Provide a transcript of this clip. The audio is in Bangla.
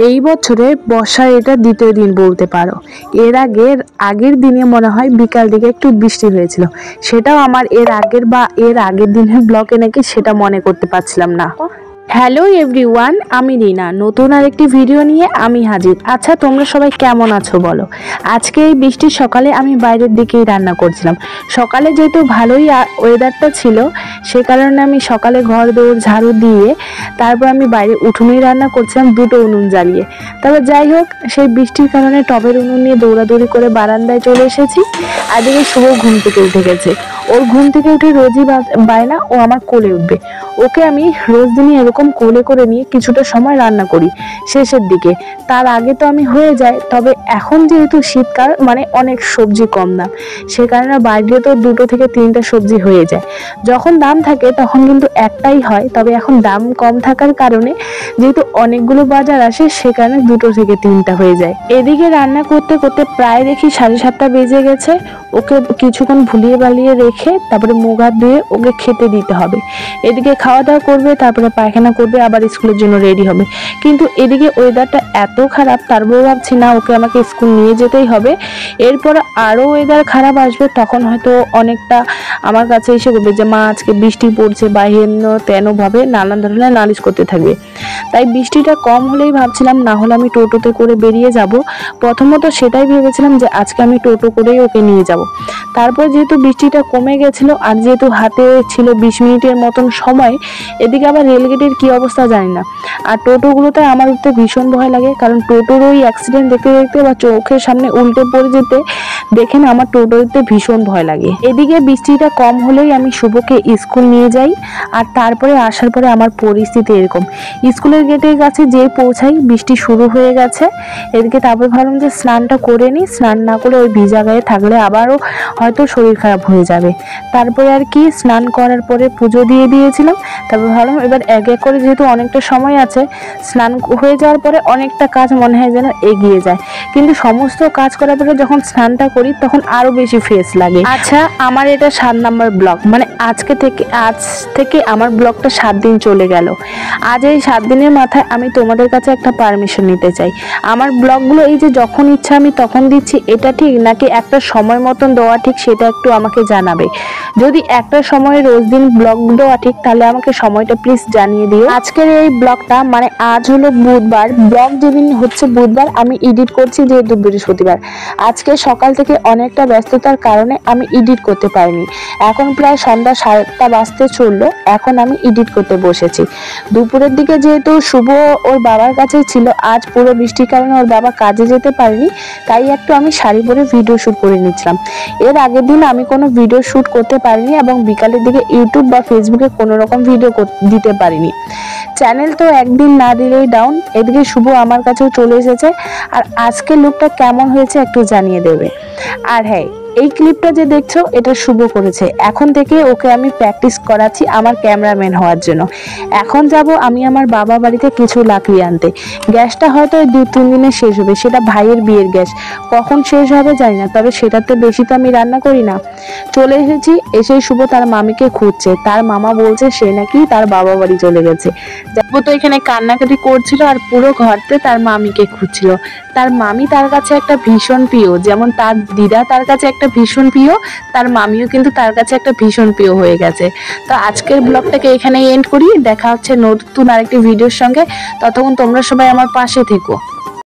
এই বছরে বর্ষার এটা দ্বিতীয় দিন বলতে পারো। আগের দিনে মনে হয় বিকাল দিকে একটু বৃষ্টি হয়েছিল, সেটাও আমার এর আগের দিনের ব্লগে নাকি সেটা মনে করতে পারছিলাম না। হ্যালো এভরিওয়ান, আমি রিনা, নতুন আরেকটি ভিডিও নিয়ে আমি হাজির। আচ্ছা, তোমরা সবাই কেমন আছো বলো। আজকে এই বৃষ্টির সকালে আমি বাইরের দিকেই রান্না করছিলাম। সকালে যেহেতু ভালোই ওয়েদারটা ছিল, সে কারণে আমি সকালে ঘর দৌড় ঝাড়ু দিয়ে তারপর আমি বাইরে উঠোনেই রান্না করছিলাম, দুটো উনুন জ্বালিয়ে। তবে যাই হোক, সেই বৃষ্টির কারণে টবের উনুন নিয়ে দৌড়াদৌড়ি করে বারান্দায় চলে এসেছি। আর দিকে শুভ ঘুম থেকে উঠে গেছে। ওর ঘুম থেকে উঠে রোজই বায়না ও আমার কোলে উঠবে। ওকে আমি রোজ দিনই এরকম কোলে করে নিয়ে কিছুটা সময় রান্না করি শেষের দিকে। তার আগে তো আমি হয়ে যায়, তবে এখন যেহেতু শীতকাল মানে অনেক সবজি কম দাম, সে কারণে বাইরে তো 2 থেকে 3টা সবজি হয়ে যায়। যখন দাম থাকে তখন কিন্তু একটাই হয়, তবে এখন দাম কম থাকার কারণে যেহেতু অনেকগুলো বাজার আসে, সে কারণে 2 থেকে 3টা হয়ে যায়। এদিকে রান্না করতে করতে প্রায় দেখি 7:30 বেজে গেছে। ওকে কিছুক্ষণ ভুলিয়ে বালিয়ে রেখে তারপরে মুখ হাত ধুয়ে ওকে খেতে দিতে হবে। এদিকে খাওয়া দাওয়া করবে, তারপরে পায়খানা করবে, আবার স্কুলের জন্য রেডি হবে। কিন্তু এদিকে ওয়েদারটা এত খারাপ, তারপরে ভাবছি না, ওকে আমাকে স্কুল নিয়ে যেতেই হবে। এরপর আরও ওয়েদার খারাপ আসবে, তখন হয়তো অনেকটা আমার কাছে এসে বলবে যে মা আজকে বৃষ্টি পড়ছে বা তেনভাবে নানান ধরনের নালিশ করতে থাকবে। তাই বৃষ্টিটা কম হলেই ভাবছিলাম, না হলে আমি টোটোতে করে বেরিয়ে যাব। প্রথমত সেটাই ভেবেছিলাম যে আজকে আমি টোটো করেই ওকে নিয়ে যাব। তারপর যেহেতু বৃষ্টিটা কমে গেছিল আর যেহেতু হাতে ছিল 20 মিনিটের মতন সময়, এদিকে আবার রেলগেটের কি অবস্থা জানি না। আর টোটোগুলোতে আমার উঠতে ভীষণ ভয় লাগে, কারণ টোটোর ওই অ্যাক্সিডেন্ট দেখতে দেখতে বা চোখের সামনে উল্টে পড়ে যেতে দেখে না আমার টোটোতে ভীষণ ভয় লাগে। এদিকে বৃষ্টিটা কম হলেই আমি শুভকে স্কুল নিয়ে যাই। আর তারপরে আসার পরে আমার পরিস্থিতি এরকম, স্কুলের গেটের কাছে যে পৌঁছাই বৃষ্টি শুরু হয়ে গেছে। এদিকে তারপর ভাবলাম যে স্নানটা করে নিই, স্নান না করে ওই ভিজা গায়ে থাকলে আবারও হয়তো শরীর খারাপ হয়ে যাবে। তারপরে আর কি, স্নান করার পরে পুজো দিয়ে দিয়েছিলাম। তারপর ভাবলাম এবার এক এক করে, যেহেতু অনেকটা সময় আছে, স্নান হয়ে যাওয়ার পরে অনেকটা কাজ মনে হয় যেন এগিয়ে যায়। কিন্তু সমস্ত কাজ করার পরে যখন স্নানটা করি তখন আরো বেশি ফ্রেশ লাগে। আচ্ছা, আমার এটা 7 নম্বর ব্লগ, মানে আজ থেকে আমার ব্লগটা 7 দিন চলে গেল। আজ এই 7 দিনের মাথায় আমি তোমাদের কাছে একটা পারমিশন নিতে চাই। আমার ব্লগগুলো এই যে যখন ইচ্ছা আমি তখন দিচ্ছি, এটা ঠিক নাকি একটা সময় মতন দেওয়া ঠিক, সেটা একটু আমাকে জানাবে। যদি একটা সময় রোজ দিন ব্লগ দেওয়া ঠিক, তাহলে আমাকে সময়টা প্লিজ জানিয়ে দিও। আজকের এই ব্লগটা মানে আজ হলো বুধবার, ব্লগ যেদিন হচ্ছে বুধবার, আমি এডিট করছি যেহেতু বৃহস্পতিবার। আজকে সকাল থেকে অনেকটা ব্যস্ততার কারণে আমি এডিট করতে পারিনি। এখন প্রায় সন্ধ্যা 7টা বাজতে চললো, এখন আমি এডিট করতে বসেছি। দুপুরের দিকে যেহেতু শুভ ওর বাবার কাছে ছিল, আজ পুরো বৃষ্টির কারণে ওর বাবা কাজে যেতে পারেনি, তাই একটু আমি শাড়ি পরে ভিডিও শুট করে নিচ্ছিলাম। এর আগের দিন আমি কোনো ভিডিও শুট করতে পারিনি এবং বিকালের দিকে ইউটিউব বা ফেসবুকে কোনো রকম ভিডিও দিতে পারিনি। চ্যানেল তো একদিন না দিলেই ডাউন। এদিকে শুভ আমার কাছেও চলে এসেছে, আর আজকের লুকটা কেমন হয়েছে একটু জানিয়ে দেবে। আর হ্যাঁ, এই ক্লিপটা যে দেখছো এটা শুভ করেছে। এখন থেকে ওকে আমি প্র্যাকটিস করাচ্ছি আমার ক্যামেরাম্যান হওয়ার জন্য। এখন যাব আমি আমার বাবা বাড়িতে কিছু লাকড়ি আনতে। গ্যাসটা হয়তো 2-3 দিনে শেষ হবে, সেটা ভাইয়ের বিয়ের গ্যাস, কখন শেষ হবে জানি না, তবে সেটাতে বেশি তো আমি রান্না করি না। চলে এসেছি, এসে শুভ তার মামিকে খুঁজছে। তার মামা বলছে সে নাকি তার বাবা বাড়ি চলে গেছে। যাবো তো এখানে কান্নাকাটি করছিল আর পুরো ঘরতে তার মামিকে খুঁজছিল। তার মামি তার কাছে একটা ভীষণ প্রিয়, যেমন তার দিদা তার কাছে একটা ভীষণ প্রিয়, তার মামিও কিন্তু তার কাছে একটা ভীষণ প্রিয় হয়ে গেছে। তো আজকের ব্লগটাকে এখানেই এন্ড করি। দেখা হচ্ছে নতুন আরেকটি ভিডিওর সঙ্গে। ততক্ষণ তোমরা সবাই আমার পাশে থেকো।